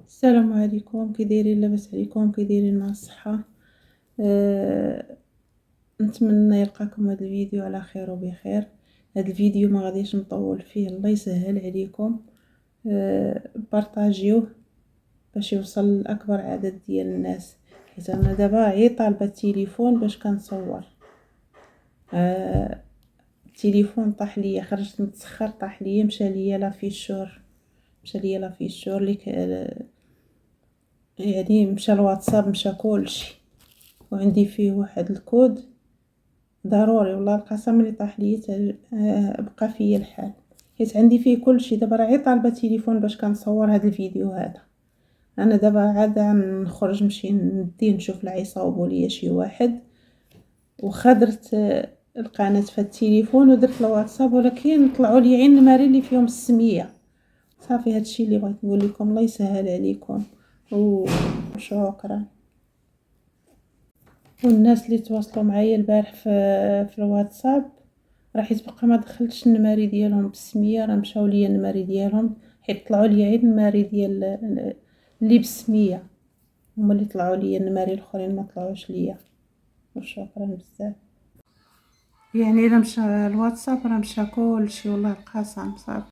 السلام عليكم، كي دايرين؟ لاباس عليكم؟ كي دايرين مع الصحه؟ نتمنى يلقاكم هذا الفيديو على خير وبخير. هذا الفيديو ما غاديش نطول فيه، الله يسهل عليكم. بارطاجيوه باش يوصل لاكبر عدد ديال الناس، حيت انا دابا عي طالبه التليفون باش كنصور. التليفون طاح ليا، خرجت متسخر، طاح ليا، مشى ليا لافيشور يعني مشى الواتساب، مشى كلشي، وعندي فيه واحد الكود ضروري والله القسم اللي طاح لي بقى فيا الحال، حيت عندي فيه كلشي. دابا راه طالبه تليفون باش كنصور هذا الفيديو هذا. انا دابا عاد نخرج نمشي نديه نشوف لا يصاوبوا ليا شي واحد، وخدرت القناه في التليفون ودرت الواتساب، ولكن طلعوا لي عين الماري اللي فيهم السميه. صافي هادشي اللي بغيت نقول لكم، الله يسهل عليكم وشكرا. والناس اللي تواصلوا معايا البارح في الواتساب، راح يتبقى ما دخلتش النماري ديالهم بالسميه، راه مشاو ليا النماري ديالهم، حيت طلعوا لي غير النماري ديال اللي بالسميه، هما اللي طلعوا ليا، النماري الاخرين ما طلعوش ليا. وشكرا بزاف. يعني راه مشى الواتساب، راه مشى كلشي والله القسم. صافي.